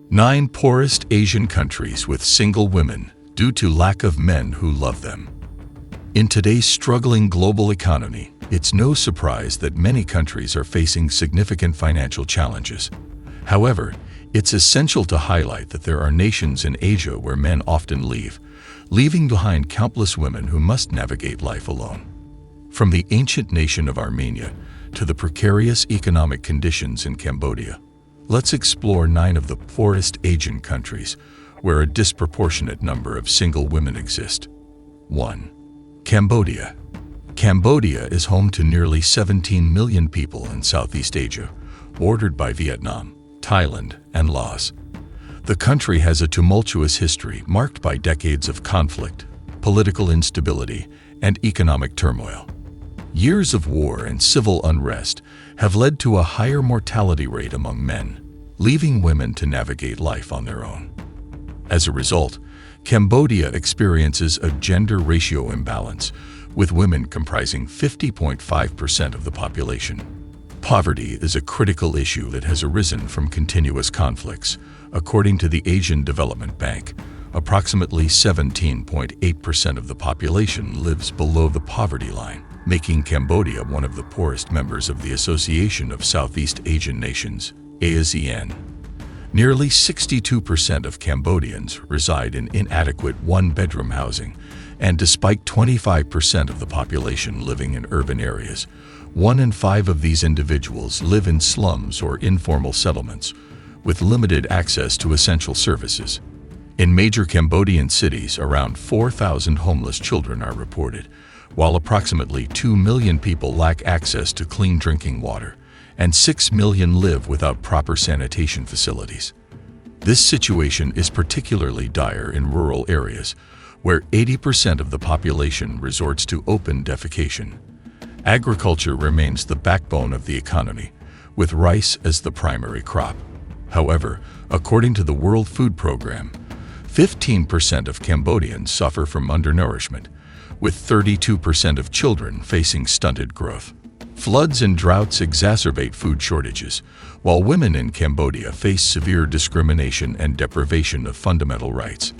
9 poorest Asian countries with single women due to lack of men who love them. In today's struggling global economy, it's no surprise that many countries are facing significant financial challenges. However, it's essential to highlight that there are nations in Asia where men often leaving behind countless women who must navigate life alone. From the ancient nation of Armenia to the precarious economic conditions in Cambodia, let's explore 9 of the poorest Asian countries where a disproportionate number of single women exist. 1. Cambodia. Cambodia is home to nearly 17 million people in Southeast Asia, bordered by Vietnam, Thailand, and Laos. The country has a tumultuous history marked by decades of conflict, political instability, and economic turmoil. Years of war and civil unrest have led to a higher mortality rate among men, leaving women to navigate life on their own. As a result, Cambodia experiences a gender ratio imbalance, with women comprising 50.5% of the population. Poverty is a critical issue that has arisen from continuous conflicts. According to the Asian Development Bank, approximately 17.8% of the population lives below the poverty line, making Cambodia one of the poorest members of the Association of Southeast Asian Nations, ASEAN. Nearly 62% of Cambodians reside in inadequate one-bedroom housing, and despite 25% of the population living in urban areas, 1 in 5 of these individuals live in slums or informal settlements, with limited access to essential services. In major Cambodian cities, around 4,000 homeless children are reported, while approximately 2 million people lack access to clean drinking water, and 6 million live without proper sanitation facilities. This situation is particularly dire in rural areas, where 80% of the population resorts to open defecation. Agriculture remains the backbone of the economy, with rice as the primary crop. However, according to the World Food Programme, 15% of Cambodians suffer from undernourishment, with 32% of children facing stunted growth. Floods and droughts exacerbate food shortages, while women in Cambodia face severe discrimination and deprivation of fundamental rights.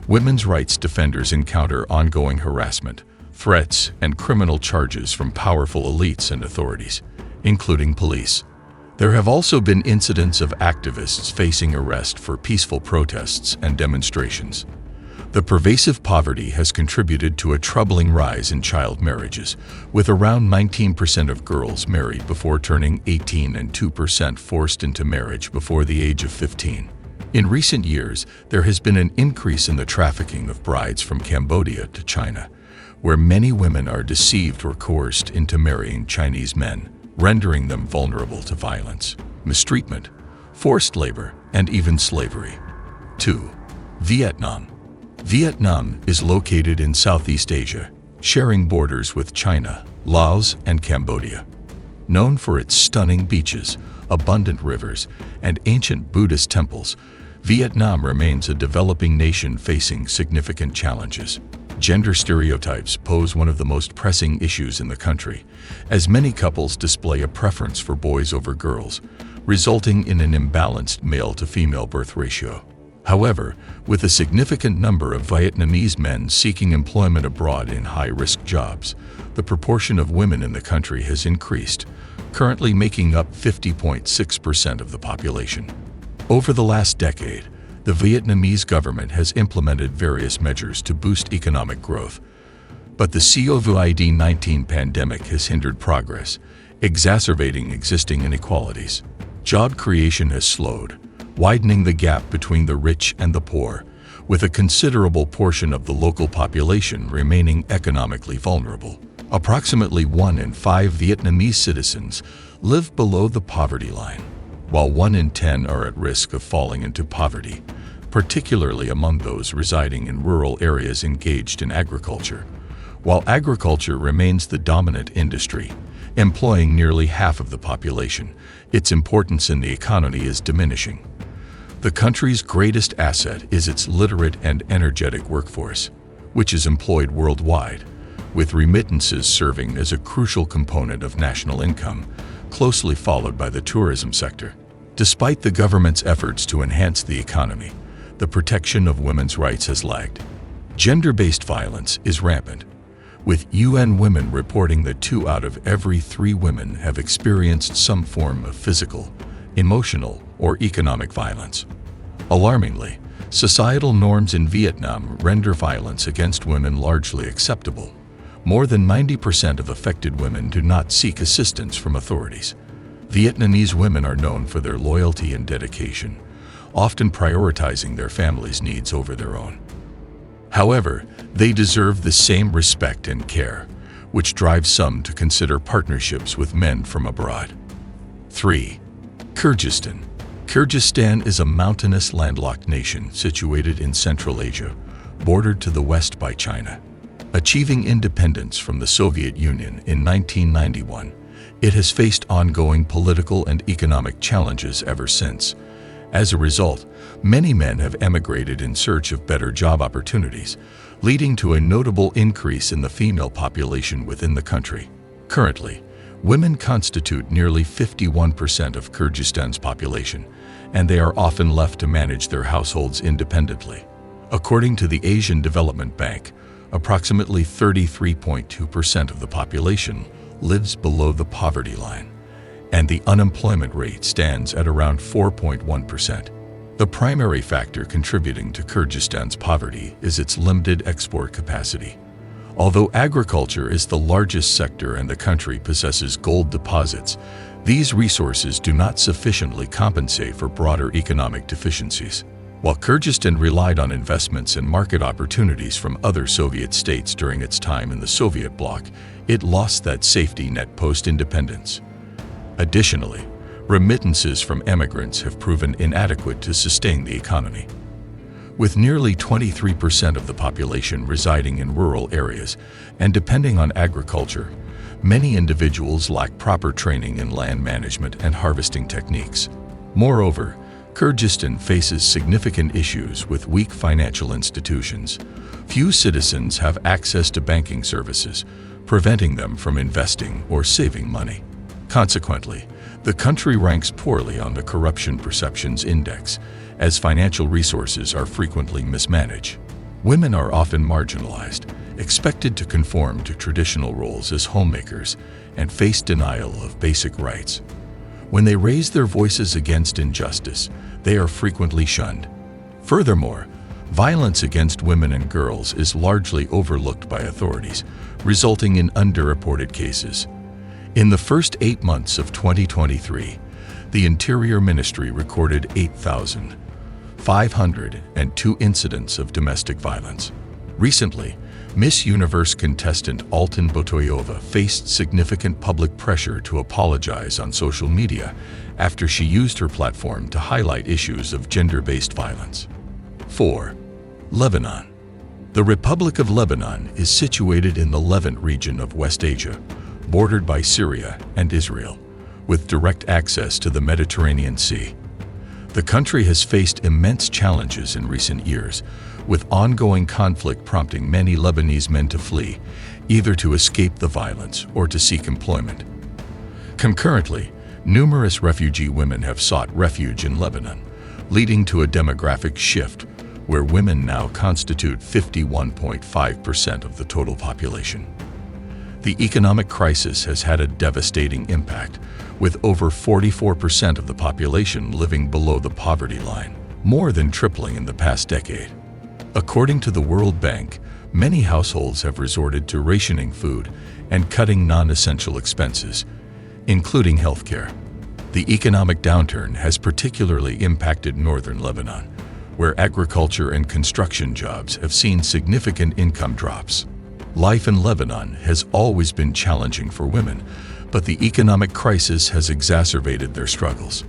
Women's rights defenders encounter ongoing harassment, threats, and criminal charges from powerful elites and authorities, including police. There have also been incidents of activists facing arrest for peaceful protests and demonstrations. The pervasive poverty has contributed to a troubling rise in child marriages, with around 19% of girls married before turning 18 and 2% forced into marriage before the age of 15. In recent years, there has been an increase in the trafficking of brides from Cambodia to China, where many women are deceived or coerced into marrying Chinese men, rendering them vulnerable to violence, mistreatment, forced labor, and even slavery. 2. Vietnam. Vietnam is located in Southeast Asia, sharing borders with China, Laos, and Cambodia. Known for its stunning beaches, abundant rivers, and ancient Buddhist temples, Vietnam remains a developing nation facing significant challenges. Gender stereotypes pose one of the most pressing issues in the country, as many couples display a preference for boys over girls, resulting in an imbalanced male-to-female birth ratio. However, with a significant number of Vietnamese men seeking employment abroad in high-risk jobs, the proportion of women in the country has increased, currently making up 50.6% of the population. Over the last decade, the Vietnamese government has implemented various measures to boost economic growth, but the COVID-19 pandemic has hindered progress, exacerbating existing inequalities. Job creation has slowed, widening the gap between the rich and the poor, with a considerable portion of the local population remaining economically vulnerable. Approximately 1 in 5 Vietnamese citizens live below the poverty line, while 1 in 10 are at risk of falling into poverty, particularly among those residing in rural areas engaged in agriculture. While agriculture remains the dominant industry, employing nearly half of the population, its importance in the economy is diminishing. The country's greatest asset is its literate and energetic workforce, which is employed worldwide, with remittances serving as a crucial component of national income, closely followed by the tourism sector. Despite the government's efforts to enhance the economy, the protection of women's rights has lagged. Gender-based violence is rampant, with UN Women reporting that 2 out of every 3 women have experienced some form of physical, emotional, or economic violence. Alarmingly, societal norms in Vietnam render violence against women largely acceptable. More than 90% of affected women do not seek assistance from authorities. Vietnamese women are known for their loyalty and dedication, often prioritizing their family's needs over their own. However, they deserve the same respect and care, which drives some to consider partnerships with men from abroad. 3. Kyrgyzstan. Kyrgyzstan is a mountainous landlocked nation situated in Central Asia, bordered to the west by China. Achieving independence from the Soviet Union in 1991, it has faced ongoing political and economic challenges ever since. As a result, many men have emigrated in search of better job opportunities, leading to a notable increase in the female population within the country. Currently, women constitute nearly 51% of Kyrgyzstan's population, and they are often left to manage their households independently. According to the Asian Development Bank, approximately 33.2% of the population lives below the poverty line, and the unemployment rate stands at around 4.1%. The primary factor contributing to Kyrgyzstan's poverty is its limited export capacity. Although agriculture is the largest sector and the country possesses gold deposits, these resources do not sufficiently compensate for broader economic deficiencies. While Kyrgyzstan relied on investments and market opportunities from other Soviet states during its time in the Soviet bloc, it lost that safety net post-independence. Additionally, remittances from emigrants have proven inadequate to sustain the economy. With nearly 23% of the population residing in rural areas and depending on agriculture, many individuals lack proper training in land management and harvesting techniques. Moreover, Kyrgyzstan faces significant issues with weak financial institutions. Few citizens have access to banking services, preventing them from investing or saving money. Consequently, the country ranks poorly on the Corruption Perceptions Index, as financial resources are frequently mismanaged. Women are often marginalized, expected to conform to traditional roles as homemakers, and face denial of basic rights. When they raise their voices against injustice, they are frequently shunned. Furthermore, violence against women and girls is largely overlooked by authorities, resulting in underreported cases. In the first 8 months of 2023, the Interior Ministry recorded 8,502 incidents of domestic violence. Recently, Miss Universe contestant Altin Botoyova faced significant public pressure to apologize on social media after she used her platform to highlight issues of gender-based violence. 4. Lebanon. The Republic of Lebanon is situated in the Levant region of West Asia, bordered by Syria and Israel, with direct access to the Mediterranean Sea. The country has faced immense challenges in recent years, with ongoing conflict prompting many Lebanese men to flee, either to escape the violence or to seek employment. Concurrently, numerous refugee women have sought refuge in Lebanon, leading to a demographic shift where women now constitute 51.5% of the total population. The economic crisis has had a devastating impact, with over 44% of the population living below the poverty line, more than tripling in the past decade. According to the World Bank, many households have resorted to rationing food and cutting non-essential expenses, including healthcare. The economic downturn has particularly impacted northern Lebanon, where agriculture and construction jobs have seen significant income drops. Life in Lebanon has always been challenging for women, but the economic crisis has exacerbated their struggles.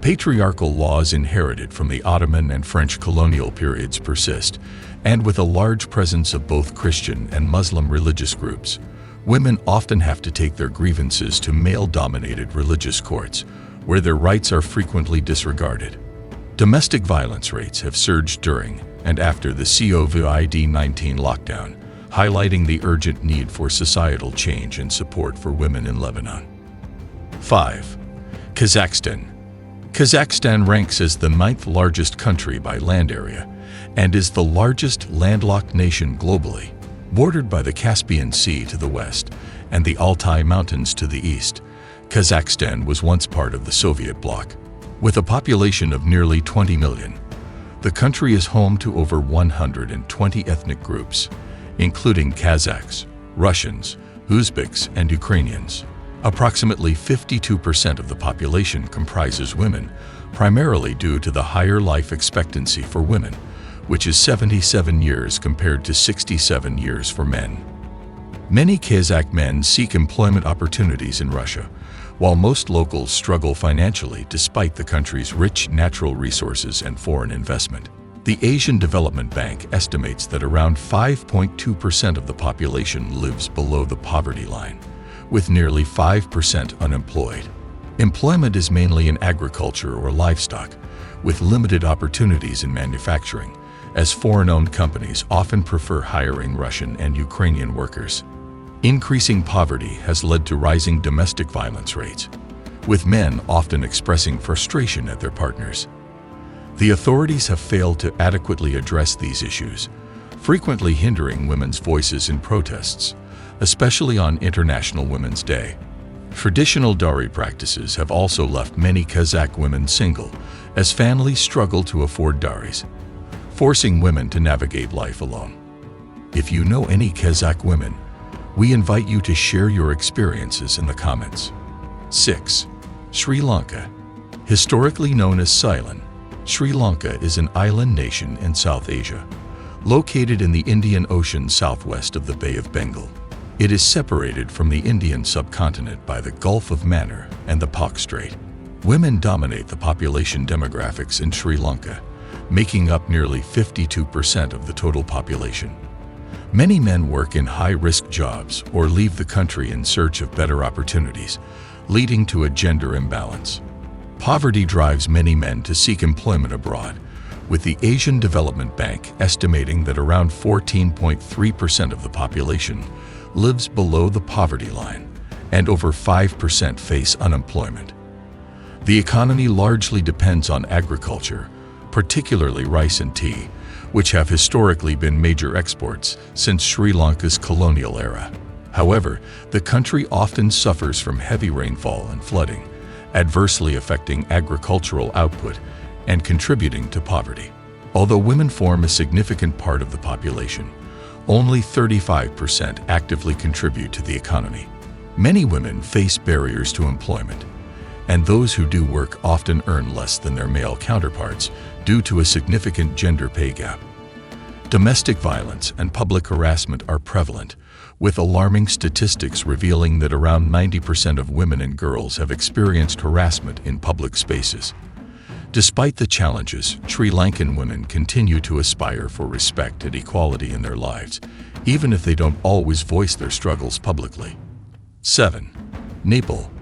Patriarchal laws inherited from the Ottoman and French colonial periods persist, and with a large presence of both Christian and Muslim religious groups, women often have to take their grievances to male-dominated religious courts, where their rights are frequently disregarded. Domestic violence rates have surged during and after the COVID-19 lockdown, highlighting the urgent need for societal change and support for women in Lebanon. 5. Kazakhstan. Kazakhstan ranks as the 9th largest country by land area and is the largest landlocked nation globally, bordered by the Caspian Sea to the west and the Altai Mountains to the east. Kazakhstan was once part of the Soviet bloc. With a population of nearly 20 million, the country is home to over 120 ethnic groups, including Kazakhs, Russians, Uzbeks, and Ukrainians. Approximately 52% of the population comprises women, primarily due to the higher life expectancy for women, which is 77 years compared to 67 years for men. Many Kazakh men seek employment opportunities in Russia, while most locals struggle financially despite the country's rich natural resources and foreign investment. The Asian Development Bank estimates that around 5.2% of the population lives below the poverty line, with nearly 5% unemployed. Employment is mainly in agriculture or livestock, with limited opportunities in manufacturing, as foreign-owned companies often prefer hiring Russian and Ukrainian workers. Increasing poverty has led to rising domestic violence rates, with men often expressing frustration at their partners. The authorities have failed to adequately address these issues, frequently hindering women's voices in protests, especially on International Women's Day. Traditional dowry practices have also left many Kazakh women single, as families struggle to afford dowries, forcing women to navigate life alone. If you know any Kazakh women, we invite you to share your experiences in the comments. 6. Sri Lanka. Historically known as Ceylon, Sri Lanka is an island nation in South Asia, located in the Indian Ocean southwest of the Bay of Bengal. It is separated from the Indian subcontinent by the Gulf of Mannar and the Pak Strait. Women dominate the population demographics in Sri Lanka, making up nearly 52% of the total population. Many men work in high-risk jobs or leave the country in search of better opportunities, leading to a gender imbalance. Poverty drives many men to seek employment abroad, with the Asian Development Bank estimating that around 14.3% of the population lives below the poverty line, and over 5% face unemployment. The economy largely depends on agriculture, particularly rice and tea, which have historically been major exports since Sri Lanka's colonial era. However, the country often suffers from heavy rainfall and flooding, adversely affecting agricultural output and contributing to poverty. Although women form a significant part of the population, only 35% actively contribute to the economy. Many women face barriers to employment, and those who do work often earn less than their male counterparts due to a significant gender pay gap. Domestic violence and public harassment are prevalent, with alarming statistics revealing that around 90% of women and girls have experienced harassment in public spaces. Despite the challenges, Sri Lankan women continue to aspire for respect and equality in their lives, even if they don't always voice their struggles publicly. 7. Nepal.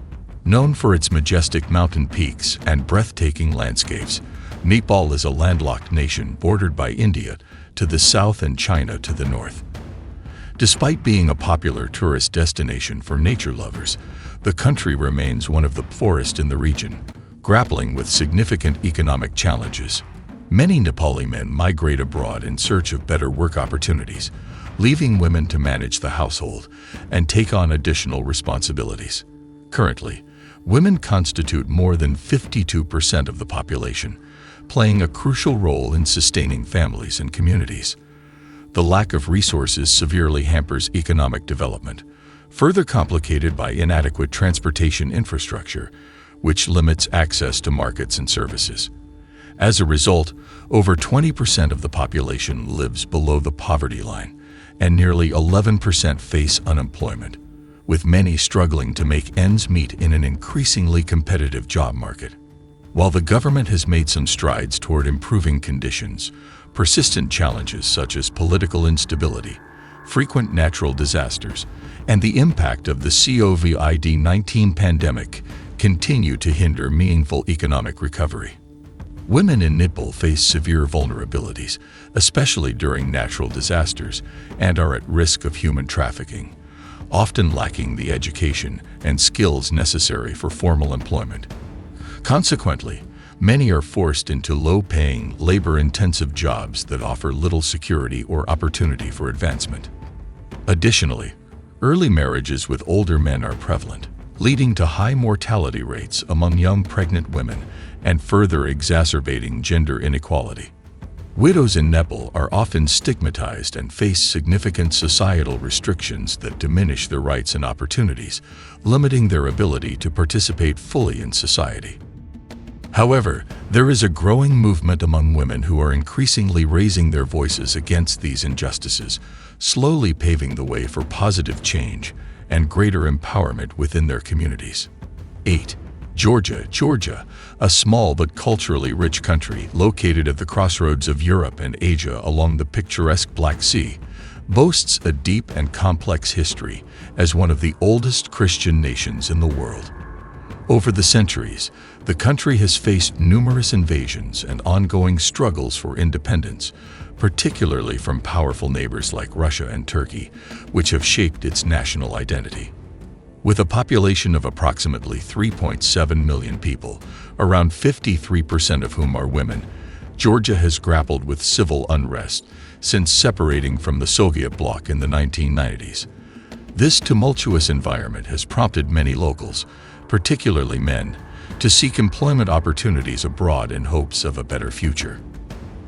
Known for its majestic mountain peaks and breathtaking landscapes, Nepal is a landlocked nation bordered by India to the south and China to the north. Despite being a popular tourist destination for nature lovers, the country remains one of the poorest in the region, grappling with significant economic challenges. Many Nepali men migrate abroad in search of better work opportunities, leaving women to manage the household and take on additional responsibilities. Currently, women constitute more than 52% of the population, playing a crucial role in sustaining families and communities. The lack of resources severely hampers economic development, further complicated by inadequate transportation infrastructure, which limits access to markets and services. As a result, over 20% of the population lives below the poverty line, and nearly 11% face unemployment, with many struggling to make ends meet in an increasingly competitive job market. While the government has made some strides toward improving conditions, persistent challenges such as political instability, frequent natural disasters, and the impact of the COVID-19 pandemic continue to hinder meaningful economic recovery. Women in Nepal face severe vulnerabilities, especially during natural disasters, and are at risk of human trafficking, often lacking the education and skills necessary for formal employment. Consequently, Many are forced into low-paying, labor-intensive jobs that offer little security or opportunity for advancement. Additionally, early marriages with older men are prevalent, leading to high mortality rates among young pregnant women and further exacerbating gender inequality. Widows in Nepal are often stigmatized and face significant societal restrictions that diminish their rights and opportunities, limiting their ability to participate fully in society. However, there is a growing movement among women who are increasingly raising their voices against these injustices, slowly paving the way for positive change and greater empowerment within their communities. 8. Georgia, a small but culturally rich country located at the crossroads of Europe and Asia along the picturesque Black Sea, boasts a deep and complex history as one of the oldest Christian nations in the world. Over the centuries, the country has faced numerous invasions and ongoing struggles for independence, particularly from powerful neighbors like Russia and Turkey, which have shaped its national identity. With a population of approximately 3.7 million people, around 53% of whom are women, Georgia has grappled with civil unrest since separating from the Soviet bloc in the 1990s. This tumultuous environment has prompted many locals, particularly men, to seek employment opportunities abroad in hopes of a better future.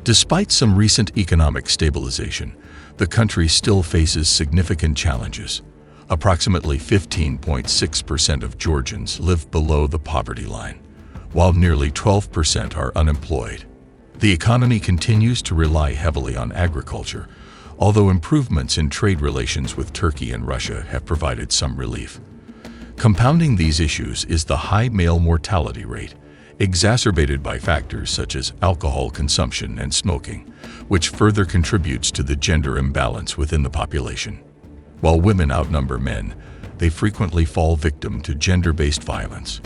Despite some recent economic stabilization, the country still faces significant challenges. Approximately 15.6% of Georgians live below the poverty line, while nearly 12% are unemployed. The economy continues to rely heavily on agriculture, although improvements in trade relations with Turkey and Russia have provided some relief. Compounding these issues is the high male mortality rate, exacerbated by factors such as alcohol consumption and smoking, which further contributes to the gender imbalance within the population. While women outnumber men, they frequently fall victim to gender-based violence,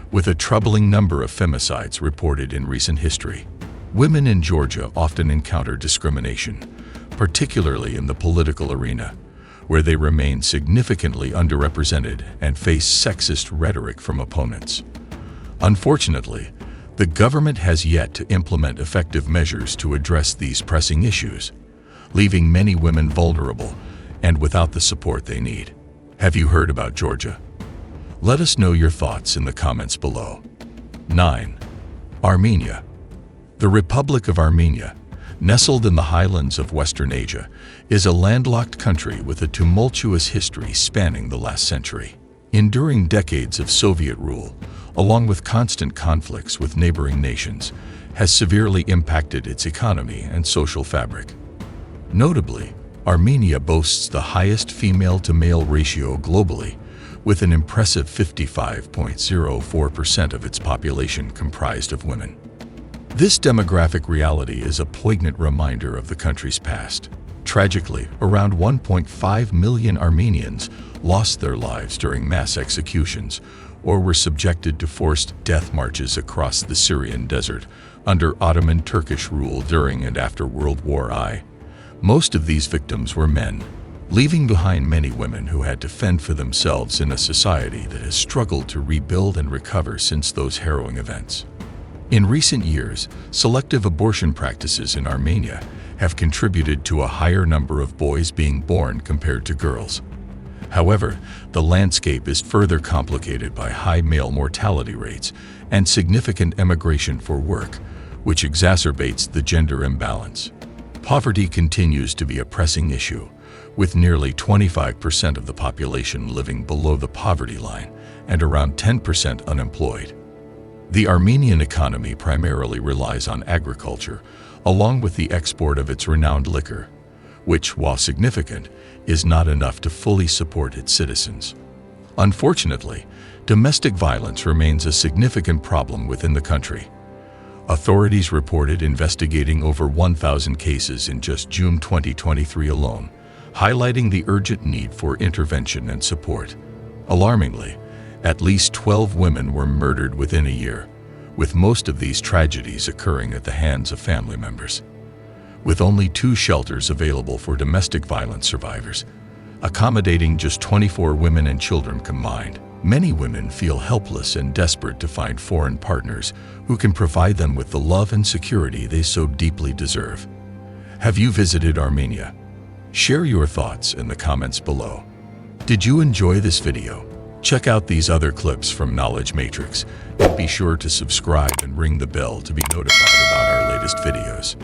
with a troubling number of femicides reported in recent history. Women in Georgia often encounter discrimination, particularly in the political arena, where they remain significantly underrepresented and face sexist rhetoric from opponents. Unfortunately, the government has yet to implement effective measures to address these pressing issues, leaving many women vulnerable and without the support they need. Have you heard about Georgia? Let us know your thoughts in the comments below. 9. Armenia. The Republic of Armenia, nestled in the highlands of Western Asia, is a landlocked country with a tumultuous history spanning the last century. Enduring decades of Soviet rule, along with constant conflicts with neighboring nations, has severely impacted its economy and social fabric. Notably, Armenia boasts the highest female-to-male ratio globally, with an impressive 55.04% of its population comprised of women. This demographic reality is a poignant reminder of the country's past. Tragically, around 1.5 million Armenians lost their lives during mass executions or were subjected to forced death marches across the Syrian desert under Ottoman Turkish rule during and after World War I. Most of these victims were men, leaving behind many women who had to fend for themselves in a society that has struggled to rebuild and recover since those harrowing events. In recent years, selective abortion practices in Armenia have contributed to a higher number of boys being born compared to girls. However, the landscape is further complicated by high male mortality rates and significant emigration for work, which exacerbates the gender imbalance. Poverty continues to be a pressing issue, with nearly 25% of the population living below the poverty line and around 10% unemployed. The Armenian economy primarily relies on agriculture, along with the export of its renowned liquor, which, while significant, is not enough to fully support its citizens. Unfortunately, domestic violence remains a significant problem within the country. Authorities reported investigating over 1,000 cases in just June 2023 alone, highlighting the urgent need for intervention and support. Alarmingly, at least 12 women were murdered within a year, with most of these tragedies occurring at the hands of family members. With only 2 shelters available for domestic violence survivors, accommodating just 24 women and children combined, Many women feel helpless and desperate to find foreign partners who can provide them with the love and security they so deeply deserve. Have you visited Armenia? Share your thoughts in the comments below. Did you enjoy this video? Check out these other clips from Knowledge Matrix and be sure to subscribe and ring the bell to be notified about our latest videos.